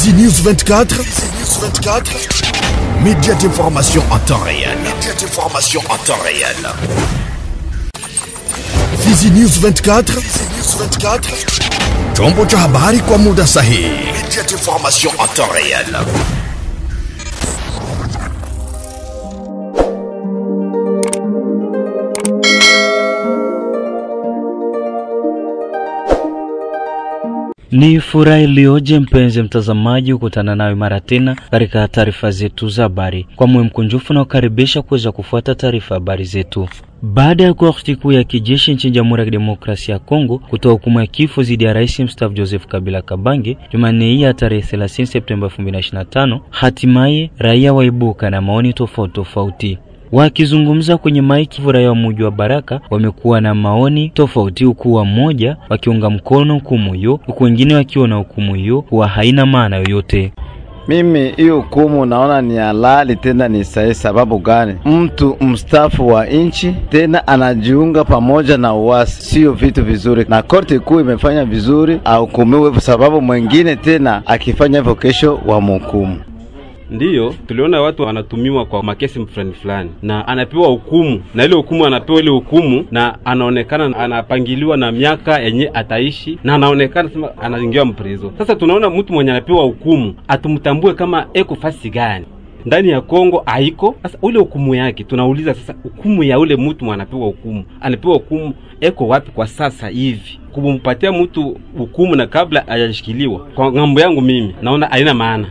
Fizi News 24. Média d'information en temps réel. Fizi News 24. Chombo cha habari kwa muda sahihi. Média d'information en temps réel. Ni furaha iliyoje mpenzi mtazamaji kukutana nawe mara tena katika taarifa zetu za habari. Kwa moyo mkunjufu na kukaribisha kuweza kufuata taarifa habari zetu. Baada ya korti kuu ya kijeshi nchini Jamhuri ya Kidemokrasia ya Kongo kutoa hukumu ya kifo dhidi ya Rais mstaafu Joseph Kabila Kabange Jumanne hii ya tarehe 30 Septemba 2025, hatimaye raia waibuka na maoni tofauti. Wakizungumza kwenye maiki, raia wa mji wa Baraka wamekuwa na maoni tofauti, huku wa mmoja wakiunga mkono hukumu hiyo, huku wengine wakiona hukumu hiyo kuwa haina maana yoyote. Mimi hiyo hukumu naona ni halali tena ni sahihi. Sababu gani? Mtu mstaafu wa nchi tena anajiunga pamoja na uasi, sio vitu vizuri, na korti kuu imefanya vizuri ahukumiwe, sababu mwingine tena akifanya hivyo kesho wa mhukumu. Ndiyo, tuliona watu wanatumiwa kwa makesi fulani na anapewa hukumu, na ile hukumu anapewa ile hukumu na anaonekana anapangiliwa na miaka yenye ataishi, na anaonekana sema anaingia mprezo. Sasa tunaona mtu mwenye anapewa hukumu atumtambue kama eko fasi gani ndani ya Kongo haiko. Sasa ule hukumu yake tunauliza, sasa hukumu ya ule mtu anapewa hukumu eko wapi kwa sasa hivi? Kumpatia mtu hukumu na kabla hajashikiliwa, kwa ngambo yangu mimi naona haina maana.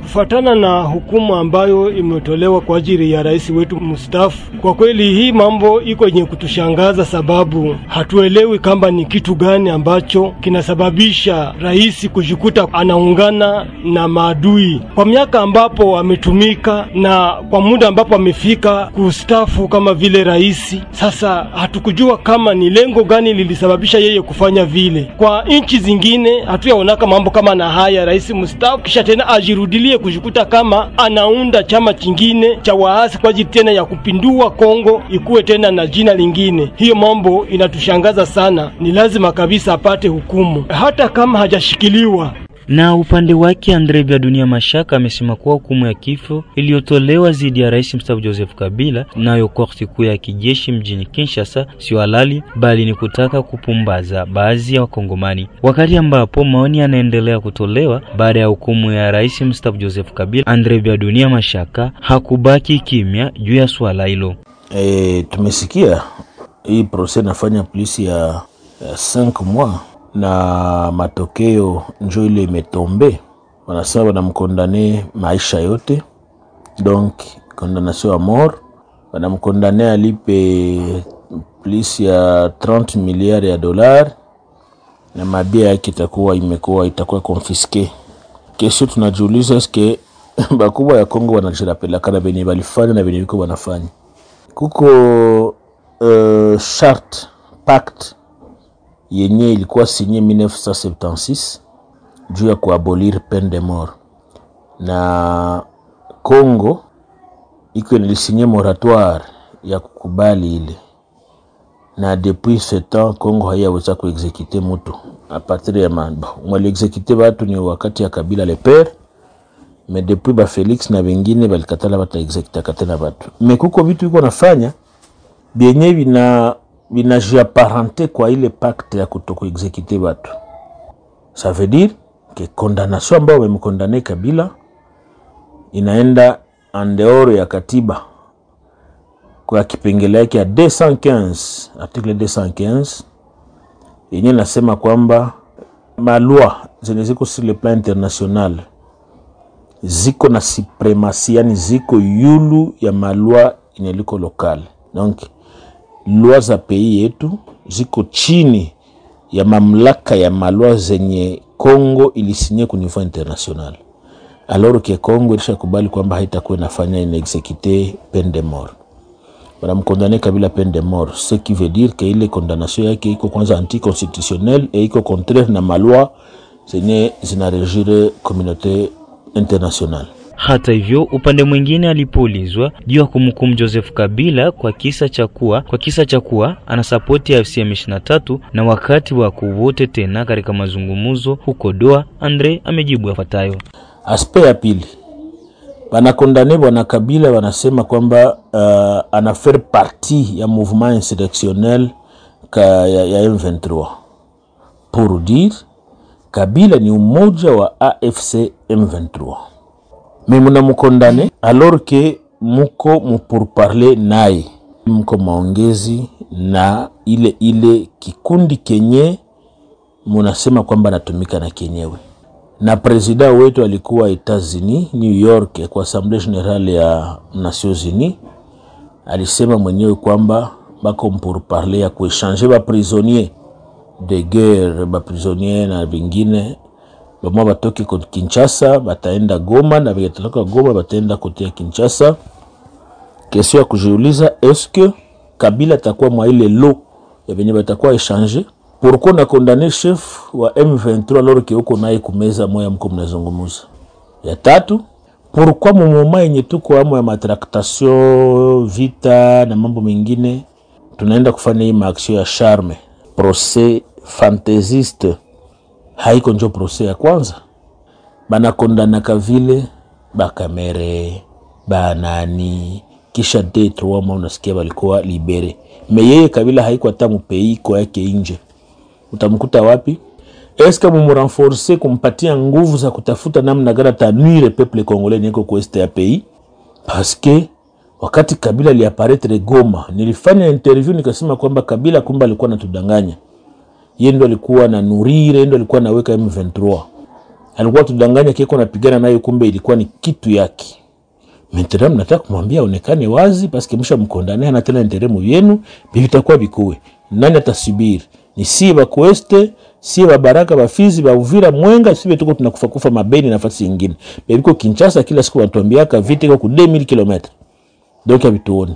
Kufuatana na hukumu ambayo imetolewa kwa ajili ya rais wetu mstaafu, kwa kweli hii mambo iko yenye kutushangaza, sababu hatuelewi kama ni kitu gani ambacho kinasababisha rais kujikuta anaungana na maadui kwa miaka ambapo ametumika na kwa muda ambapo amefika kustaafu kama vile rais. Sasa hatukujua kama ni lengo gani lilisababisha yeye kufanya vile. Kwa nchi zingine hatuyaonaka mambo kama na haya, rais mstaafu kisha tena ajirudilie kujikuta kama anaunda chama kingine cha waasi kwa ajili tena ya kupindua Kongo ikuwe tena na jina lingine. Hiyo mambo inatushangaza sana. Ni lazima kabisa apate hukumu hata kama hajashikiliwa. Na upande wake Andre Biadunia Mashaka amesema kuwa hukumu ya kifo iliyotolewa dhidi ya Rais mstaafu Joseph Kabila nayo korti kuu ya kijeshi mjini Kinshasa sio halali, bali ni kutaka kupumbaza baadhi ya Wakongomani. Wakati ambapo maoni yanaendelea kutolewa baada ya hukumu ya Rais mstaafu Joseph Kabila, Andre Biadunia Mashaka hakubaki kimya juu ya swala hilo. Tumesikia hii procès nafanya polisi ya 5 mois na matokeo njoo ile imetombe, wanasema wanamkondane maisha yote, donc condamnation à mort. Wanamkondane alipe plus ya 30 milliards ya dollars na mabia yake itakuwa confisqué. Kesho tunajiuliza eske bakubwa ya Kongo wanajirapela kana benye balifanya na benye biko wanafanya. Kuko charte pacte yenye ilikuwa signé 1976 juu ya kuabolir peine de mort, na Kongo iko ilisigné moratoire ya kukubali ile, na depuis ce temps Kongo hayaweza kuexécuter mtu a partir ya mambo wali exécuter watu ni wakati ya Kabila le père, mais depuis ba Felix na wengine balikatala bata exécuter katena watu. Mais kuko vitu iko nafanya bienye vinajiapparente kwa ile pacte ya kutoko exécuter watu. Ça veut dire que condamnation ambayo wamekondane Kabila inaenda en dehors ya katiba kwa kipengele yake ya 215, article 215 yenye nasema kwamba maloi zenye ziko sur le plan international ziko na supremacy, yani ziko yulu ya maloi yenye liko lokal. Donc loi za pays yetu ziko chini ya mamlaka ya maloi zenye Kongo ilisinye ku niveau international, alors que Kongo ilishakubali kwamba haitakuwa inafanya inexécuter peine de mort. Wanamkondane Kabila peine de mort, ce qui veut dire que ile condamnation yake iko kwanza anticonstitutionnelle et iko contraire na maloi zenye zinarégir communauté internationale. Hata hivyo, upande mwingine alipoulizwa juu ya kumhukumu Joseph Kabila kwa kisa cha kuwa anasapoti AFC M23 na wakati wa kuvote tena katika mazungumzo huko Doha, Andre amejibu yafuatayo. Aspect ya pili, banakondane bwana Kabila wanasema kwamba ana faire partie ya mouvement insurrectionnel ya M23. Pour dire Kabila ni umoja wa AFC M23. Mais muna mukondane alors que muko mupurparle naye, mko maongezi na ile kikundi kenye munasema kwamba natumika na kenyewe. Na presida wetu alikuwa Etats-Unis, New York, kwa Assemblée Générale ya Nations Unies. Alisema mwenyewe kwamba bako mpurparle ya kuechange ba prisonniers de guerre, ba prisonniers na vingine. Bamwa batoki kwa Kinshasa, bataenda Goma, na bakitoka Goma bataenda kotea Kinshasa. Kesho ya kujiuliza, est-ce que Kabila atakuwa mwa ile lo ya venye batakuwa échanger? Pourquoi na condamner chef wa M23 alors que uko naye kumeza moya mko mnazungumuza? Ya tatu, pourquoi moment yenye tuko amo ya matractation, vita na mambo mengine tunaenda kufanya hii maaction ya charme, procès fantaisiste? Haiko njo procès ya kwanza. Bana kondana kavile bakamere banani kisha D3 mwa unasikia walikuwa libere. Meyeye Kabila haiko hata mpei kwa yake nje. Utamkuta wapi? Eske murenforcer kumpatia nguvu za kutafuta namna gani tanuire peuple congolais niko kwa este ya pays? Parce que wakati Kabila aliapparaître Goma, nilifanya interview nikasema kwamba Kabila kumba alikuwa anatudanganya. Yeye ndo alikuwa na nurire, ndo alikuwa anaweka M23. Alikuwa tudanganya kiko napigana nayo, kumbe ilikuwa ni kitu yake. Maintenant nataka kumwambia onekane wazi parce que msha mkondane na tena interemu yenu bitakuwa bikuwe. Nani atasubiri? Ni si ba Kueste, si ba Baraka, ba Fizi, ba Uvira, Mwenga, sibe tuko tunakufa mabeni nafasi nyingine. Biko Kinshasa kila siku wanatuambiaka vita iko ku 2000 km. Donc habituoni.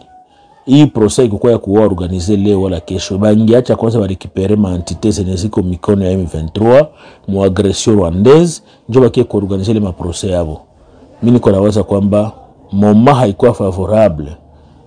Hii procès iko ya kuwa organiser leo wala kesho. Bangiacha kwanza ba récupérer ma entité zeneziko mikono ya M23, mu agression rwandaise, njo bakie ku organiser ma procès yabo. Mimi niko nawaza kwamba moma haikuwa favorable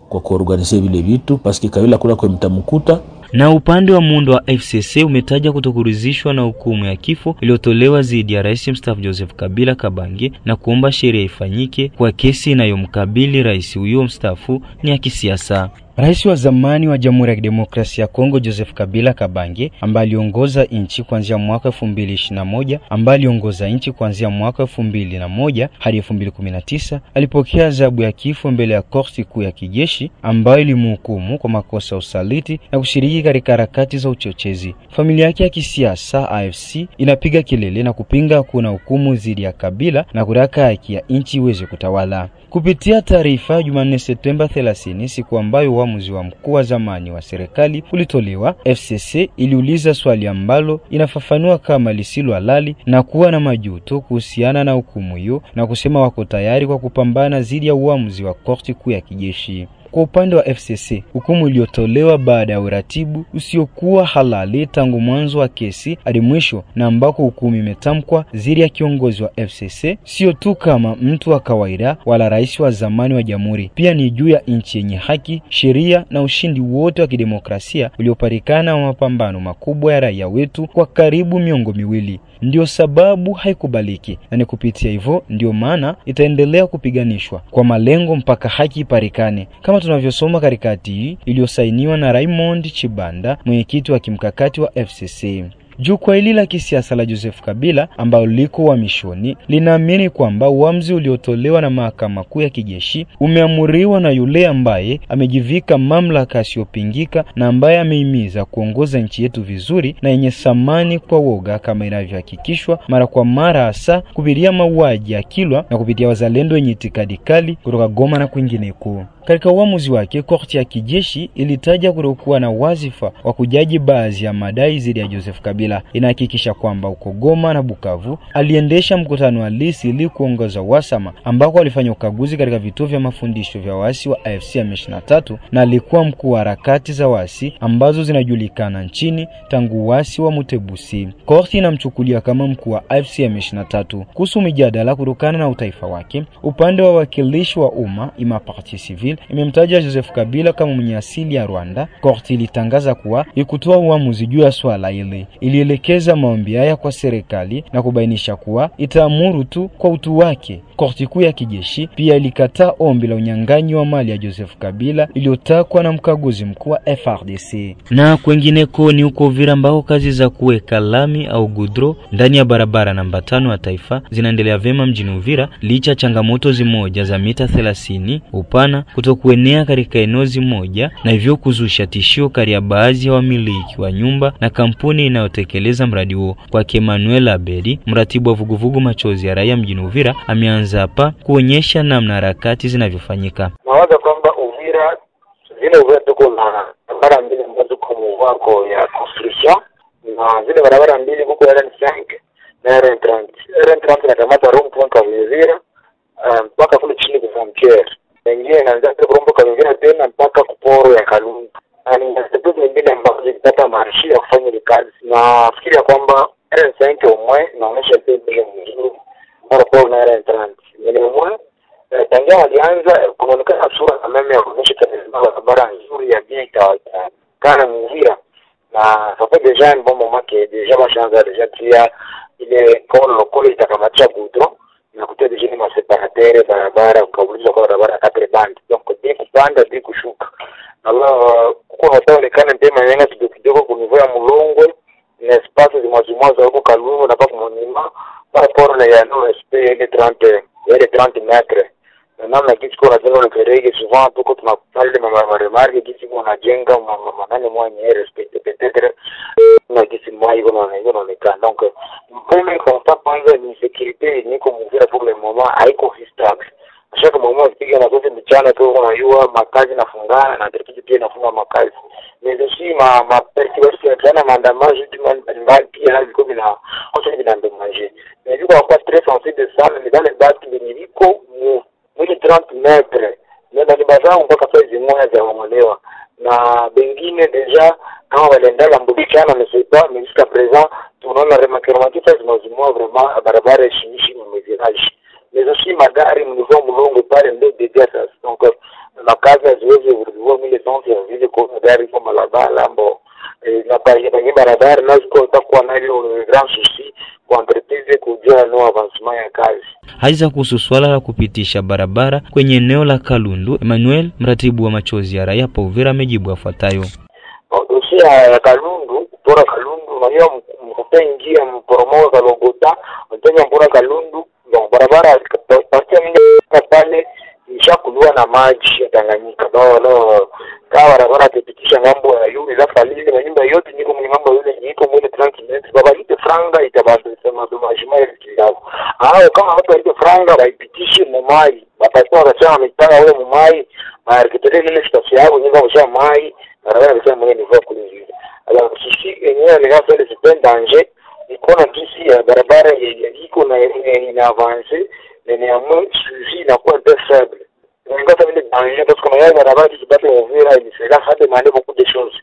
kwa kuorganize vile vitu parce que Kabila kula kwa mtamkuta. Na upande wa muundo wa FCC umetaja kutokuridhishwa na hukumu ya kifo iliyotolewa dhidi ya Rais mstaafu Joseph Kabila Kabange na kuomba sheria ifanyike kwa kesi inayomkabili rais huyo mstaafu ni ya kisiasa. Rais wa zamani wa Jamhuri ya Kidemokrasia ya Kongo Joseph Kabila Kabange, ambaye aliongoza nchi kuanzia mwaka 2021, ambaye aliongoza nchi kuanzia mwaka 2001 hadi 2019, alipokea adhabu ya kifo mbele ya korti kuu ya kijeshi ambayo ilimhukumu kwa makosa ya usaliti na kushiriki katika harakati za uchochezi. Familia yake ya kisiasa AFC inapiga kelele na kupinga kuna hukumu dhidi ya Kabila na kutaka haki ya nchi iweze kutawala. Kupitia taarifa Jumanne Septemba 30, siku ambayo uamuzi wa mkuu wa zamani wa serikali ulitolewa, FCC iliuliza swali ambalo inafafanua kama lisilo halali na kuwa na majuto kuhusiana na hukumu hiyo na kusema wako tayari kwa kupambana dhidi ya uamuzi wa korti kuu ya kijeshi. Kwa upande wa FCC, hukumu iliyotolewa baada ya uratibu usiokuwa halali tangu mwanzo wa kesi hadi mwisho na ambako hukumu imetamkwa dhidi ya kiongozi wa FCC sio tu kama mtu wa kawaida wala rais wa zamani wa jamhuri, pia ni juu ya nchi yenye haki, sheria na ushindi wote wa kidemokrasia uliopatikana wa mapambano makubwa ya raia wetu kwa karibu miongo miwili. Ndio sababu haikubaliki, na ni kupitia hivyo ndio maana itaendelea kupiganishwa kwa malengo mpaka haki ipatikane, kama tunavyosoma katika hati hii iliyosainiwa na Raymond Chibanda, mwenyekiti wa kimkakati wa FCC. Jukwaa hili la kisiasa la Joseph Kabila ambao liko uhamishoni linaamini kwamba uamuzi uliotolewa na mahakama kuu ya kijeshi umeamuriwa na yule ambaye amejivika mamlaka asiyopingika na ambaye amehimiza kuongoza nchi yetu vizuri na yenye thamani kwa woga kama inavyohakikishwa mara kwa mara, hasa kupitia mauaji ya Kilwa na kupitia wazalendo wenye itikadi kali kutoka Goma na kwingineko. Katika uamuzi wake, korti ya kijeshi ilitaja kutokuwa na wazifa wa kujaji baadhi ya madai dhidi ya Joseph Kabila. Inahakikisha kwamba uko Goma na Bukavu aliendesha mkutano halisi ili kuongoza uhasama, ambako alifanya ukaguzi katika vituo vya mafundisho vya waasi wa AFC M23 na alikuwa mkuu wa harakati za waasi ambazo zinajulikana nchini tangu waasi wa Mutebusi. Korti inamchukulia kama mkuu wa AFC M23. Kuhusu mijadala kutokana na utaifa wake, upande wa wakilishi wa umma ima parti civile imemtaja Joseph Kabila kama mwenye asili ya Rwanda. Korti ilitangaza kuwa ikutoa uamuzi juu ya swala hili. Ilielekeza maombi haya kwa serikali na kubainisha kuwa itaamuru tu kwa utu wake. Korti kuu ya kijeshi pia ilikataa ombi la unyang'anyi wa mali ya Joseph Kabila iliyotakwa na mkaguzi mkuu wa FRDC. Na kwengineko ni uko Uvira ambao kazi za kuweka lami au gudro ndani ya barabara namba 5 ya taifa zinaendelea vema mjini Uvira licha changamoto zimoja za mita 30 upana kutokuenea katika eneo zimoja, na hivyo kuzusha tishio kati ya baadhi ya wamiliki wa nyumba na kampuni inayotekeleza mradi huo. Kwa Emmanuel Abedi, mratibu wa vuguvugu Machozi ya Raia mjini Uvira, ameanza hapa kuonyesha namna harakati zinavyofanyika. Nawaza kwamba Uvira tuko na barabara mbili ambazo kwa mwako ya construction, na zile barabara mbili huko RN5 na RN30. RN30 inakamata Rome kwa Uvira mpaka kule chini kwa frontier. Nyingine inaanza kuromboka Uvira tena mpaka kuporo ya Kalungu. Ni sababu nyingine ambazo zitapata marshi ya kufanya ile kazi. Na fikiria kwamba RN5 umwe inaonyesha pembeni mzuri kwa na RN30. Ni umwe tangia walianza kuonekana sura kama ya kuonyesha barabara nzuri ya bieta kana Uvira. Na sasa deja bombo make deja bashanza deja tia ile kolo kolo itakamacha gudro na kutia deja ni maseparatere barabara ukauliza kwa barabara 4 band, donc dès kupanda dès kushuka. Alors kuko wataonekana ndema yenga kidogo kunivyo ya Mulongwe na espace zimwazimwaza huko Kalungu na pa kumonima para poro na ya no SP ile 30 metres. Na namna kitu kwa jengo la kerege souvent tuko tunapale mama remarque kitu kwa jenga manane mwenye respect peut-être na kitu mwa inaonekana. Donc premier constat kwanza ni sécurité ni comme Uvira pour le moment haiko stable. Chaque moment piga na zote mchana tu unajua makazi nafungana na kitu pia nafunga makazi. Mais aussi ma perturbation sana maandamano mbali pia na viko bila hoja bila ndomaje. Mais viko kwa très sensible sana ni dans les battes niliko mwili 30 metres na ni bazao mpaka saizi moja za wamolewa na bengine deja kama walendala mbudikana mesepa mais jusqu'à présent tunaona remarquement zimazimwa vraiment barabara shinishi na virage mais aussi magari mnivo Mulongo pale ndio deja. Donc na kazi haziwezi kurudiwa mile sonte vile kwa magari kwa malabala ambo na pale barabara naziko utakuwa na ile grand souci kwa entreprise kujua no avancement ya kazi. Haiza kuhusu swala la kupitisha barabara kwenye eneo la Kalundu, Emmanuel, mratibu wa Machozi ya Raia pa Uvira, amejibu afuatayo. Dosia ya Kalundu, pora Kalundu na hiyo mkupengia mporomoa Kalogota, mtenya mpora Kalundu, donc barabara patia mingi pale ishakuliwa na maji ya Tanganyika. No kawa barabara kupitisha ngambo ya yule za falile na nyumba yote niko mngambo yule niko mwele 30 metres baba ite franga itabando sema domajima ile kilao. Kama watu walite franga waipitishe mumai batakuwa wanachama mitanga ule mumai arkitekti ile station yao nyumba msha mai barabara bila mwenye nivo kulinzi. Alors sisi yenyewe ni kama ile c'est danger iko na kisi ya barabara iko na ina avance mais néanmoins suivi na quoi de faible. Donc ça veut dire parce qu'on a la barabara qui bat au Uvira il se là ça demande beaucoup de choses.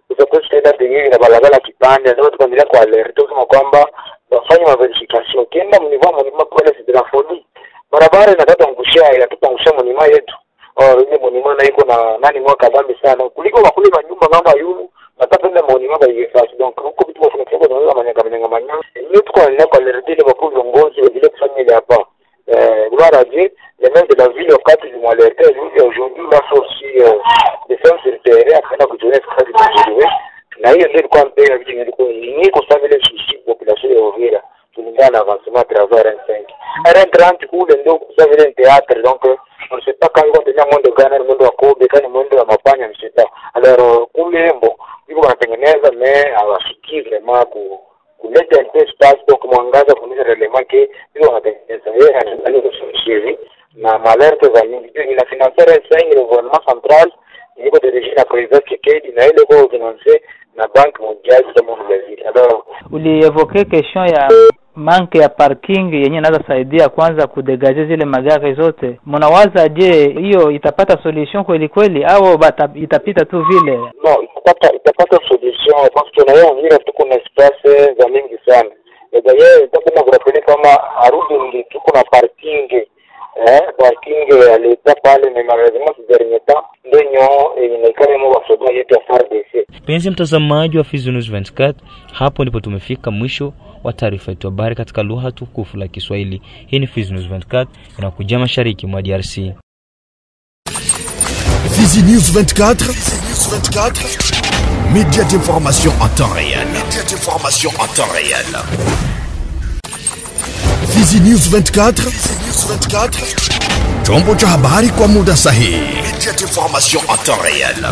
Kwa sababu tena pengine na barabara kipande ndio tukaendelea kwa alert kama kwamba wafanye verification kenda mnivo mlima pale c'est de la folie. Barabara inataka ngusha mlima yetu ile mlima na iko na nani mwaka dhambi sana kuliko wakule manyumba ngamba yulu nataka ndio mlima ba yefasi. Donc huko vitu wafanya kwa manyanga hiyo tuko kwa alert ile kwa viongozi vile kufanya ile hapa. Gloire à Dieu, les mains de la ville au cadre du Moalerté, aujourd'hui, là, aussi, des femmes sur le terrain, après la couture, c'est pas du tout. Na hiyo ndio kwa mbele ya vitu ni kusababisha sushi population ya Uvira tulingana na avancement à travers RN5. RN30 kule ndio kusababisha théâtre, donc on ne sait pas quand on devient monde Ghana, monde wa Kobe, quand monde wa Mapanya, je sais pas. Alors kule mbo iko wanatengeneza mais hawafikii vraiment kuleta espace donc mwangaza kuonyesha element ke hiyo wanatengeneza yeye anajaribu kushauri na malerte za mingi. Ina financiera saini le gouvernement central, iko dirigé na président Tshisekedi na ile kwa financé na Banque mondiale de monde. Alors, ulievoke question ya manke ya parking yenye inaweza saidia kwanza kudegaje zile magari zote. Mnawaza je, hiyo itapata solution kweli kweli au itapita tu vile? No, itapata solution parce que na yeye ndio tuko na espace za mingi sana. D'ailleurs, tokuna kurapele kama arudi ndio tuko na parking parking aleta pale na magazini sijarimeta ndio inaikana mwa soda yetu ya FARDC. Penzi mtazamaji wa Fizi News 24, hapo ndipo tumefika mwisho wa taarifa yetu habari katika lugha tukufu la Kiswahili. Hii ni Fizi News 24 inakuja mashariki mwa DRC. Fizi News 24, média d'information en temps réel. Fizi News 24, chombo cha habari kwa muda sahihi. Média d'information en temps réel.